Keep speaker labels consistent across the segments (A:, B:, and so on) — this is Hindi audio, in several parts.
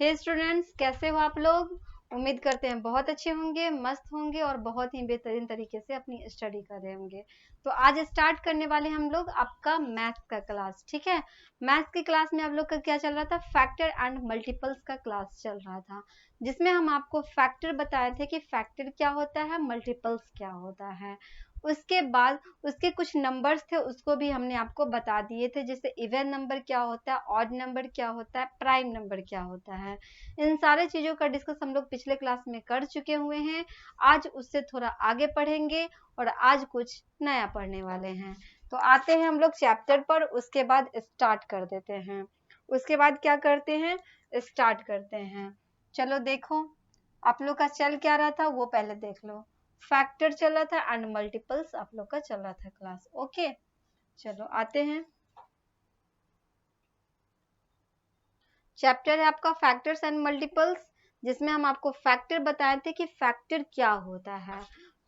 A: हे स्टूडेंट्स, कैसे हो आप लोग? उम्मीद करते हैं बहुत अच्छे होंगे, मस्त होंगे और बहुत ही बेहतरीन तरीके से अपनी स्टडी कर रहे होंगे। तो आज स्टार्ट करने वाले हम लोग आपका मैथ्स का क्लास। ठीक है, मैथ्स की क्लास में आप लोग का क्या चल रहा था? फैक्टर एंड मल्टीपल्स का क्लास चल रहा था, जिसमें हम आपको फैक्टर बताए थे कि फैक्टर क्या होता है, मल्टीपल्स क्या होता है। उसके बाद उसके कुछ नंबर्स थे, उसको भी हमने आपको बता दिए थे, जैसे इवन नंबर क्या होता है, ऑड नंबर क्या होता है, प्राइम नंबर क्या होता है। इन सारे चीजों का डिस्कस हम लोग पिछले क्लास में कर चुके हुए हैं। आज उससे थोड़ा आगे पढ़ेंगे और आज कुछ नया पढ़ने वाले हैं। तो आते हैं हम लोग चैप्टर पर, उसके बाद स्टार्ट कर देते हैं। उसके बाद क्या करते हैं? स्टार्ट करते हैं। चलो देखो, आप लोग का चल क्या रहा था वो पहले देख लो। फैक्टर चल रहा था एंड मल्टीपल्स आप लोग का चल रहा था क्लास। ओके, चलो आते हैं। चैप्टर है आपका फैक्टर्स एंड मल्टीपल्स, जिसमें हम आपको फैक्टर बताए थे कि फैक्टर क्या होता है।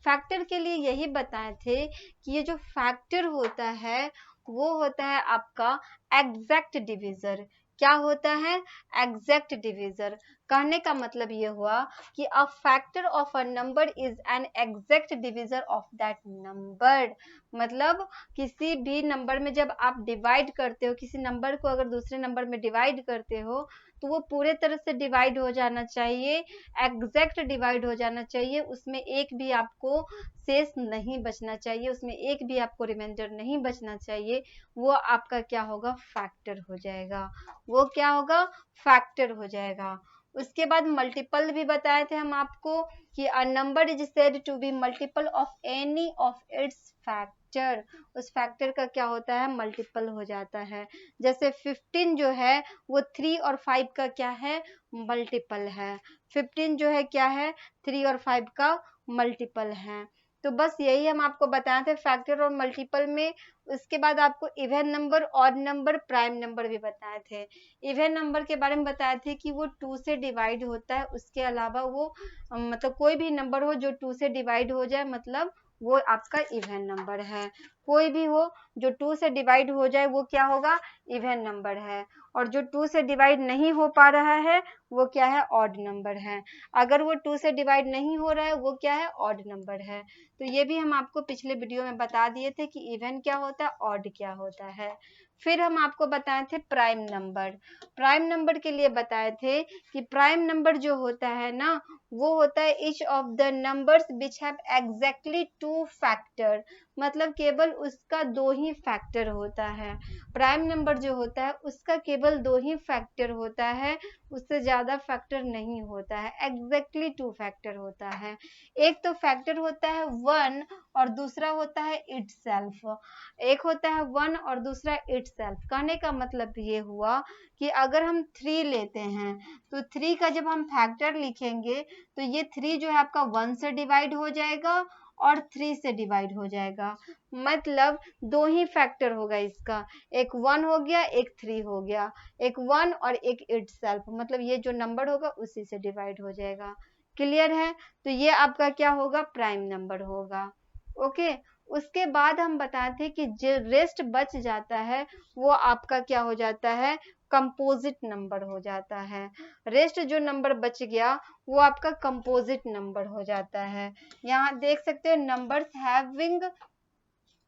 A: फैक्टर के लिए यही बताए थे कि ये जो फैक्टर होता है वो होता है आपका एग्जैक्ट डिविजर। क्या होता है? Exact divisor. कहने का मतलब ये हुआ कि a factor of a number is an exact divisor of that number. मतलब किसी भी नंबर में जब आप डिवाइड करते हो, किसी नंबर को अगर दूसरे नंबर में डिवाइड करते हो तो वो पूरे तरह से डिवाइड हो जाना चाहिए, एग्जैक्ट डिवाइड हो जाना चाहिए। उसमें एक भी आपको शेष नहीं बचना चाहिए, उसमें एक भी आपको रिमाइंडर नहीं बचना चाहिए। वो आपका क्या होगा? फैक्टर हो जाएगा। वो क्या होगा? फैक्टर हो जाएगा। उसके बाद मल्टीपल भी बताए थे हम आपको कि a number is said to be multiple of any of its factor. उस फैक्टर का क्या होता है? मल्टीपल हो जाता है। जैसे 15 जो है वो 3 और 5 का क्या है? मल्टीपल है। 15 जो है क्या है? 3 और 5 का मल्टीपल है। तो बस यही हम आपको बताए थे फैक्टर और मल्टीपल में। उसके बाद आपको even number, odd number, prime number भी बताए थे। इवन नंबर के बारे में बताए थे कि वो 2 से डिवाइड होता है। उसके अलावा वो मतलब कोई भी नंबर हो जो 2 से डिवाइड हो जाए, मतलब वो आपका इवन नंबर है। कोई भी हो जो 2 से डिवाइड हो जाए वो क्या होगा? इवन नंबर है। और जो 2 से डिवाइड नहीं हो पा रहा है वो क्या है? ऑड नंबर है। अगर वो 2 से डिवाइड नहीं हो रहा है वो क्या है? ऑड नंबर है। तो ये भी हम आपको पिछले वीडियो में बता दिए थे कि इवन क्या होता है, ऑड क्या होता है। फिर हम आपको बताए थे प्राइम नंबर। प्राइम नंबर के लिए बताए थे कि प्राइम नंबर जो होता है ना, वो होता है each of the numbers which have exactly 2 factor. मतलब केवल उसका 2 ही फैक्टर होता है। प्राइम नंबर जो होता है उसका केवल 2 ही फैक्टर होता है, उससे ज्यादा फैक्टर नहीं होता है। एग्जैक्टली 2 फैक्टर होता है। एक तो फैक्टर होता है 1 और दूसरा होता है इटसेल्फ। एक होता है 1 और दूसरा इटसेल्फ। कहने का मतलब ये हुआ कि अगर हम 3 लेते हैं तो 3 का जब हम फैक्टर लिखेंगे तो ये 3 जो है आपका 1 से डिवाइड हो जाएगा और 3 से डिवाइड हो जाएगा। मतलब 2 ही फैक्टर होगा इसका, एक 1 हो गया, एक 3 हो गया। एक 1 और एक इटसेल्फ, मतलब ये जो नंबर होगा उसी से डिवाइड हो जाएगा। क्लियर है? तो ये आपका क्या होगा? प्राइम नंबर होगा। ओके, उसके बाद हम बताए थे कि जो रेस्ट बच जाता है वो आपका क्या हो जाता है? कंपोजिट नंबर हो जाता है। रेस्ट जो नंबर बच गया वो आपका कंपोजिट नंबर हो जाता है। यहाँ देख सकते हैं numbers having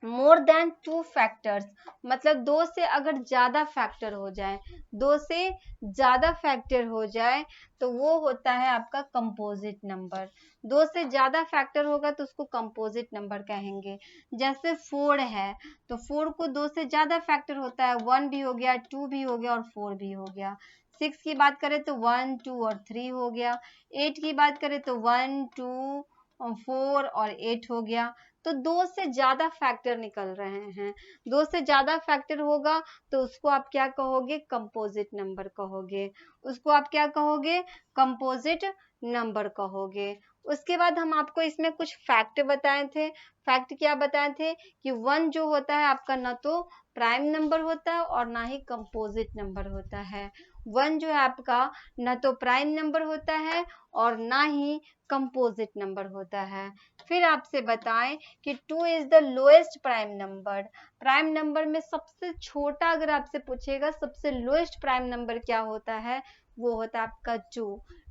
A: more than 2 factors. मतलब 2 से अगर ज्यादा फैक्टर हो जाए, 2 से ज्यादा फैक्टर हो जाए तो वो होता है आपका कंपोजिट नंबर। 2 से ज्यादा फैक्टर होगा तो उसको कंपोजिट नंबर कहेंगे। जैसे 4 है तो 4 को 2 से ज्यादा फैक्टर होता है, 1 भी हो गया, 2 भी हो गया और 4 भी हो गया। 6 की बात करें तो 1, 2 और 3 हो गया। 8 की बात करें तो 1, 2, 4 और 8 हो गया। तो 2 से ज्यादा फैक्टर निकल रहे हैं। 2 से ज्यादा फैक्टर होगा तो उसको आप क्या कहोगे? कंपोजिट नंबर कहोगे। उसको आप क्या कहोगे? कंपोजिट नंबर कहोगे। उसके बाद हम आपको इसमें कुछ फैक्ट बताए थे। फैक्ट क्या बताए थे? कि 1 जो होता है आपका ना तो प्राइम नंबर होता है और ना ही कंपोजिट नंबर होता है। 1 जो है आपका ना तो प्राइम नंबर होता है और ना ही कंपोजिट नंबर होता है। फिर आपसे बताएं कि 2 is the lowest prime number. Prime number में सबसे छोटा अगर आपसे पूछेगा सबसे लोएस्ट प्राइम नंबर क्या होता है, वो होता है आपका 2।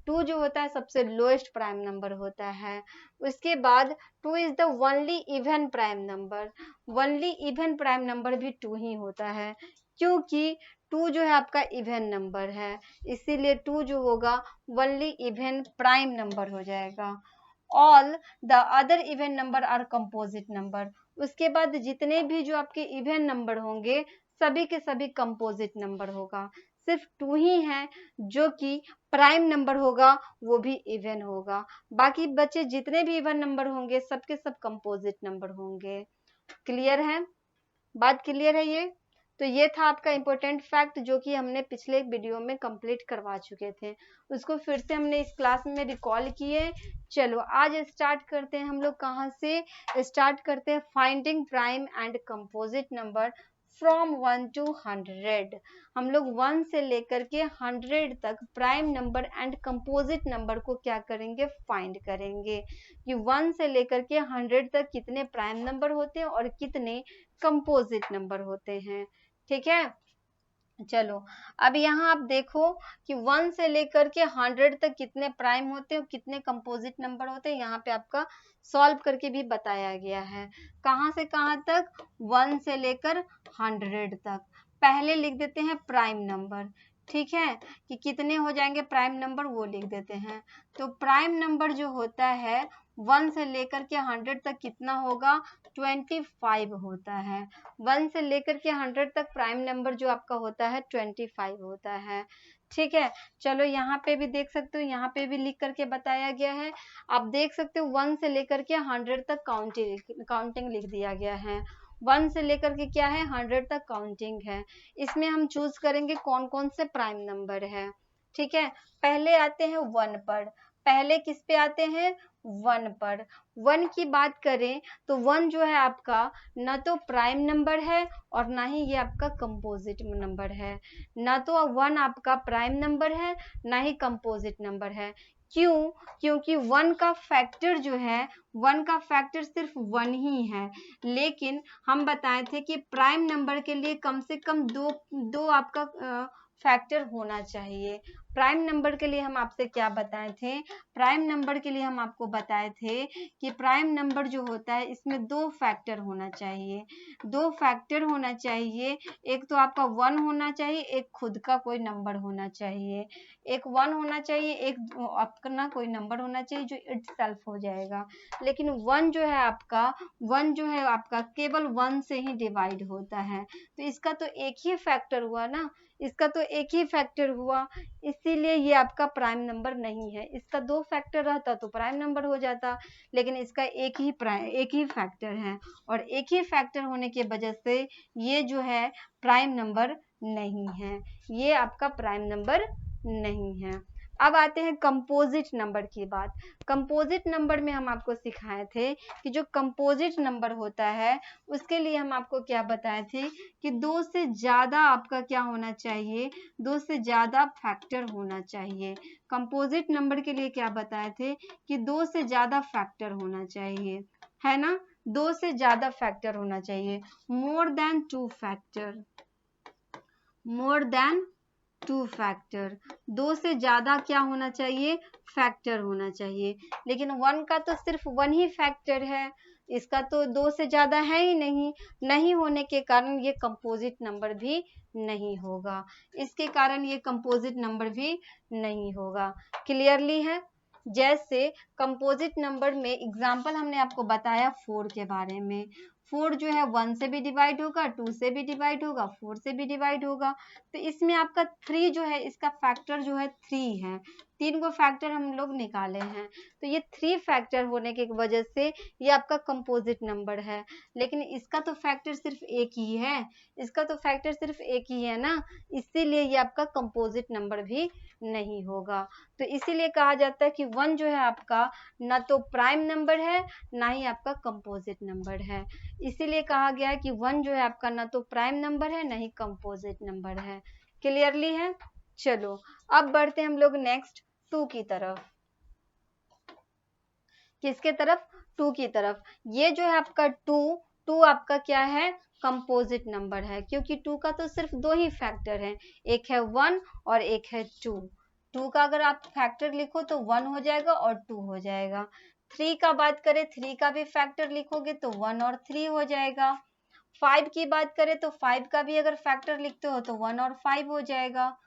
A: 2 जो होता है सबसे लोएस्ट प्राइम नंबर होता है। उसके बाद 2 is the only even prime number. Only even prime number भी 2 ही होता है, क्योंकि 2 जो है आपका इवन नंबर है, इसीलिए 2 जो होगा ओनली इवन प्राइम नंबर हो जाएगा। All the other even number are composite number. उसके बाद जितने भी जो आपके इवन नंबर होंगे सभी के सभी कंपोजिट नंबर होगा। सिर्फ 2 ही है जो कि प्राइम नंबर होगा, वो भी इवन होगा। बाकी बचे जितने भी इवन नंबर होंगे सबके सब कंपोजिट नंबर होंगे। क्लियर है? बात क्लियर है ये? तो ये था आपका इम्पोर्टेंट फैक्ट जो कि हमने पिछले वीडियो में कंप्लीट करवा चुके थे, उसको फिर से हमने इस क्लास में रिकॉल किए। चलो आज स्टार्ट करते हैं हम लोग। कहाँ से स्टार्ट करते हैं? Finding prime and composite number from 1 to 100। हम लोग 1 से लेकर के 100 तक prime number and composite number को क्या करेंगे? फाइंड करेंगे कि 1 से लेकर के 100 तक कितने प्राइम नंबर होते हैं और कितने कंपोजिट नंबर होते हैं। ठीक है, चलो अब यहाँ आप देखो कि 1 से लेकर के 100 तक कितने प्राइम होते हैं और कितने कंपोजिट नंबर होते हैं। यहाँ पे आपका सॉल्व करके भी बताया गया है। कहाँ से कहाँ तक? 1 से लेकर 100 तक। पहले लिख देते हैं प्राइम नंबर, ठीक है, कि कितने हो जाएंगे प्राइम नंबर वो लिख देते हैं। तो प्राइम नंबर जो होता है 1 से लेकर के 100 तक कितना होगा? 25 होता है। 1 से लेकर के 100 तक प्राइम नंबर जो आपका होता है 25 होता है। ठीक है, चलो यहाँ पे भी देख सकते हो, यहाँ पे भी लिख करके बताया गया है। आप देख सकते हो 1 से लेकर के 100 तक काउंटिंग लिख दिया गया है। 1 से लेकर के क्या है? 100 तक काउंटिंग है। इसमें हम चूज करेंगे कौन कौन से प्राइम नंबर है। ठीक है, पहले आते हैं 1 पर। पहले किस पे आते हैं? 1 पर। 1 की बात करें तो 1 जो है आपका ना तो प्राइम नंबर है और ना ही ये आपका कंपोजिट नंबर है। ना तो 1 आपका प्राइम नंबर है ना ही कंपोजिट नंबर है। क्यों? क्योंकि 1 का फैक्टर जो है 1 का फैक्टर सिर्फ 1 ही है। लेकिन हम बताए थे कि प्राइम नंबर के लिए कम से कम दो आपका फैक्टर होना चाहिए। प्राइम नंबर के लिए हम आपसे क्या बताए थे? प्राइम नंबर के लिए हम आपको बताए थे कि प्राइम नंबर जो होता है इसमें 2 फैक्टर होना चाहिए। 2 फैक्टर होना चाहिए, एक तो आपका 1 होना चाहिए, एक खुद का कोई नंबर होना चाहिए। एक 1 होना चाहिए, एक अपना कोई नंबर होना चाहिए जो इटसेल्फ हो जाएगा। लेकिन 1 जो है आपका केवल 1 से ही डिवाइड होता है। तो इसका तो एक ही फैक्टर हुआ ना, इसका तो एक ही फैक्टर हुआ, इसीलिए ये आपका प्राइम नंबर नहीं है। इसका 2 फैक्टर रहता तो प्राइम नंबर हो जाता, लेकिन इसका एक ही फैक्टर है और एक ही फैक्टर होने की वजह से ये जो है प्राइम नंबर नहीं है, ये आपका प्राइम नंबर नहीं है। अब आते हैं कंपोजिट नंबर की बात। कंपोजिट नंबर में हम आपको सिखाए थे कि जो कंपोजिट नंबर होता है उसके लिए हम आपको क्या बताए थे कि 2 से ज्यादा आपका क्या होना चाहिए? 2 से ज्यादा फैक्टर होना चाहिए। कंपोजिट नंबर के लिए क्या बताए थे कि 2 से ज्यादा फैक्टर होना चाहिए, है ना? 2 से ज्यादा फैक्टर होना चाहिए। More than 2 factor, more than 2 factor. 2 से ज्यादा क्या होना चाहिए? फैक्टर होना चाहिए। लेकिन 1 का तो सिर्फ 1 ही फैक्टर है, इसका तो 2 से ज्यादा है ही नहीं होने के कारण ये कंपोजिट नंबर भी नहीं होगा। इसके कारण ये कंपोजिट नंबर भी नहीं होगा। क्लियरली है? जैसे कंपोजिट नंबर में एग्जाम्पल हमने आपको बताया 4 के बारे में। 4 जो है 1 से भी डिवाइड होगा, 2 से भी डिवाइड होगा, 4 से भी डिवाइड होगा। तो इसमें आपका 3 जो है इसका फैक्टर जो है 3 है। 3 को फैक्टर हम लोग निकाले हैं, तो ये 3 फैक्टर होने की वजह से ये आपका कंपोजिट नंबर है। लेकिन इसका तो फैक्टर सिर्फ एक ही है, इसका तो फैक्टर सिर्फ एक ही है ना, इसीलिए ये आपका कंपोजिट नंबर भी नहीं होगा। तो इसीलिए कहा जाता है कि 1 जो है आपका ना तो प्राइम नंबर है ना ही आपका कंपोजिट नंबर है। इसीलिए कहा गया है कि 1 जो है आपका ना तो प्राइम नंबर है ना ही कंपोजिट नंबर है। क्लियरली है? चलो अब बढ़ते हैं हम लोग नेक्स्ट 2 की तरफ। किसके तरफ? 2 की तरफ। ये जो है आपका 2 आपका क्या है? कंपोजिट नंबर है, क्योंकि 2 का तो सिर्फ 2 ही फैक्टर है, एक है 1 और एक है 2। 2 का अगर आप फैक्टर लिखो तो 1 हो जाएगा और 2 हो जाएगा। 3 का बात करें, 3 का भी फैक्टर लिखोगे तो 1 और 3 हो जाएगा। 5 की बात करें तो 5 का भी अगर फैक्टर लिखते हो तो 1 और 5 हो जाएगा।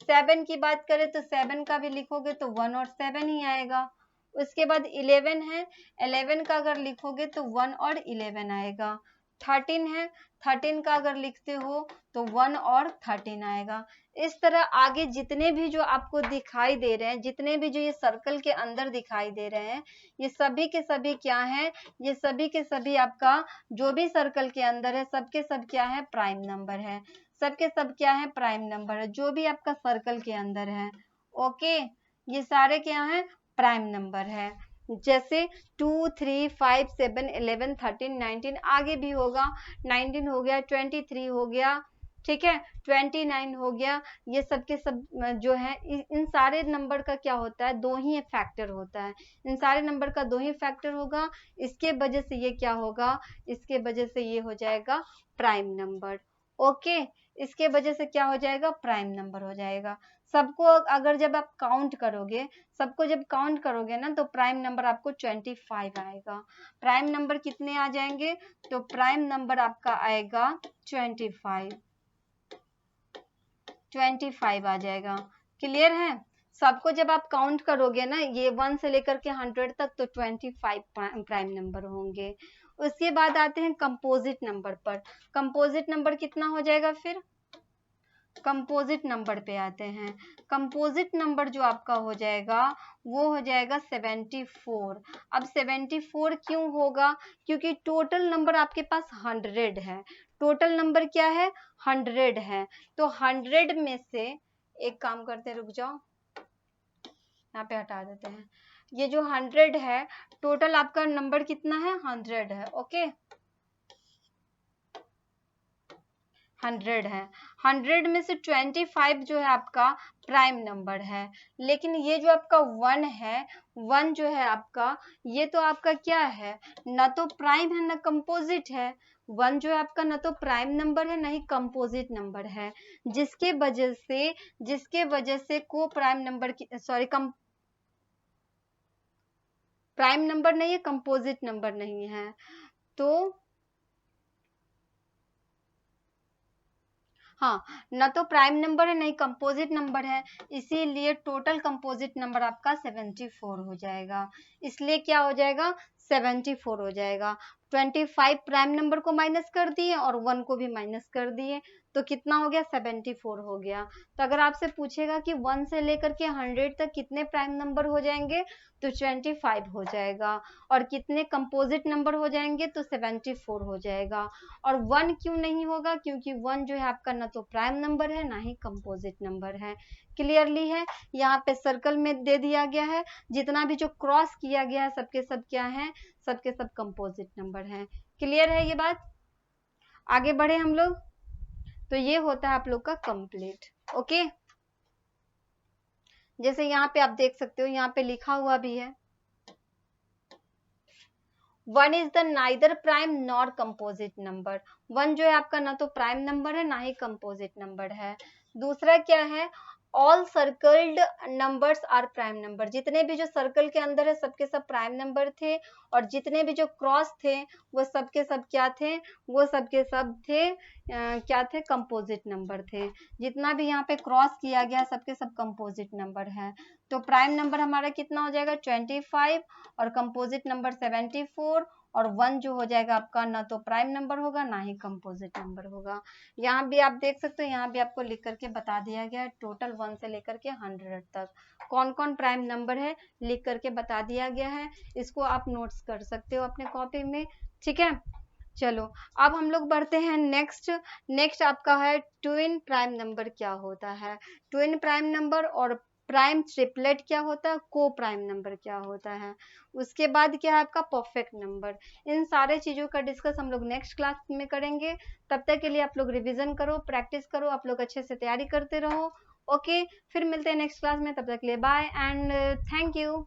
A: 7 की बात करें तो 7 का भी लिखोगे तो 1 और 7 ही आएगा। उसके बाद 11 है, 11 का अगर लिखोगे तो 1 और 11 आएगा। 13 है, 13 का अगर लिखते हो तो 1 और 13 आएगा। इस तरह आगे जितने भी जो आपको दिखाई दे रहे हैं, जितने भी जो ये सर्कल के अंदर दिखाई दे रहे हैं, ये सभी के सभी क्या हैं, ये सभी के सभी आपका जो भी सर्कल के अंदर है सबके सब क्या है, प्राइम नंबर है। सबके सब क्या है, प्राइम नंबर है, जो भी आपका सर्कल के अंदर है। ओके, ये सारे क्या है, प्राइम नंबर है। जैसे 2, 3, 5, 7, 11, 13, 19 आगे भी होगा। 19 हो गया, 23 हो गया, ठीक है, 29 हो गया। ये सब के सब जो है इन सारे नंबर का क्या होता है, दो ही फैक्टर होता है। इन सारे नंबर का दो ही फैक्टर होगा। इसके वजह से ये क्या होगा, इसके वजह से ये हो जाएगा प्राइम नंबर। ओके, इसके वजह से क्या हो जाएगा, प्राइम नंबर हो जाएगा। सबको अगर जब आप काउंट करोगे, सबको जब काउंट करोगे ना तो प्राइम नंबर आपको 25 आएगा। प्राइम नंबर कितने आ जाएंगे, तो प्राइम नंबर आपका आएगा 25 आ जाएगा। क्लियर है? सबको जब आप काउंट करोगे ना, ये 1 से लेकर के 100 तक, तो 25 प्राइम नंबर होंगे। उसके बाद आते हैं कंपोजिट नंबर पर। कंपोजिट नंबर कितना हो जाएगा, फिर कंपोजिट नंबर पे आते हैं। कंपोजिट नंबर जो आपका हो जाएगा वो हो जाएगा 74। अब 74 क्यों होगा, क्योंकि टोटल नंबर आपके पास 100 है। टोटल नंबर क्या है, 100 है। तो 100 में से एक काम करते हैं, रुक जाओ, यहाँ पे हटा देते हैं। ये जो 100 है, टोटल आपका नंबर कितना है, 100 है। ओके, 100 है। 100 में से 25 जो है आपका प्राइम नंबर है। लेकिन ये जो आपका 1 है, 1 जो है आपका, ये तो आपका क्या है, ना तो प्राइम है ना कंपोजिट है। 1 जो है आपका ना तो प्राइम नंबर है ना ही कंपोजिट नंबर है, जिसके वजह से को प्राइम नंबर की, सॉरी, प्राइम नंबर नहीं है, कंपोजिट नंबर नहीं है। तो हाँ, ना तो प्राइम नंबर है नहीं कंपोजिट नंबर है, इसीलिए टोटल कंपोजिट नंबर आपका 74 हो जाएगा। इसलिए क्या हो जाएगा, 74 हो जाएगा। 25 प्राइम नंबर को माइनस कर दिए और 1 को भी माइनस कर दिए, तो कितना हो गया, 74 हो गया। तो अगर आपसे पूछेगा कि 1 से लेकर के 100 तक कितने प्राइम नंबर हो जाएंगे, तो 25 हो जाएगा। और कितने कंपोजिट नंबर हो जाएंगे, तो 74 हो जाएगा। और 1 क्यों नहीं होगा, क्योंकि 1 जो है आपका ना तो प्राइम नंबर है ना ही कंपोजिट नंबर है। क्लियरली है? यहाँ पे सर्कल में दे दिया गया है, जितना भी जो क्रॉस किया गया है सबके सब क्या है, सबके सब कंपोजिट नंबर है। क्लियर है ये बात? आगे बढ़े हम लोग। तो ये होता है आप लोग का कंप्लीट। ओके, जैसे यहाँ पे आप देख सकते हो, यहाँ पे लिखा हुआ भी है, 1 is the neither prime nor composite number. 1 जो है आपका ना तो प्राइम नंबर है ना ही कंपोजिट नंबर है। दूसरा क्या है, all circled numbers are prime number. जितने भी जो सर्कल के अंदर है सबके सब प्राइम नंबर थे, और जितने भी जो क्रॉस थे वो सबके सब क्या थे, वो सबके सब थे क्या थे, कंपोजिट नंबर थे। जितना भी यहाँ पे क्रॉस किया गया सबके सब कंपोजिट नंबर है। तो प्राइम नंबर हमारा कितना हो जाएगा, 25, और कंपोजिट नंबर 74, और 1 जो हो जाएगा आपका ना तो प्राइम नंबर होगा ना ही कंपोजिट नंबर होगा। यहाँ भी आप देख सकते हो, यहाँ भी आपको लिख करके बता दिया गया है, टोटल 1 से लेकर के 100 तक कौन कौन प्राइम नंबर है लिख करके बता दिया गया है। इसको आप नोट्स कर सकते हो अपने कॉपी में, ठीक है। चलो अब हम लोग बढ़ते हैं नेक्स्ट आपका है ट्विन प्राइम नंबर क्या होता है। ट्विन प्राइम नंबर और प्राइम ट्रिपलेट क्या होता है, को प्राइम नंबर क्या होता है, उसके बाद क्या है आपका परफेक्ट नंबर। इन सारे चीजों का डिस्कस हम लोग नेक्स्ट क्लास में करेंगे। तब तक के लिए आप लोग रिवीजन करो, प्रैक्टिस करो, आप लोग अच्छे से तैयारी करते रहो। ओके, फिर मिलते हैं नेक्स्ट क्लास में, तब तक के लिए बाय एंड थैंक यू।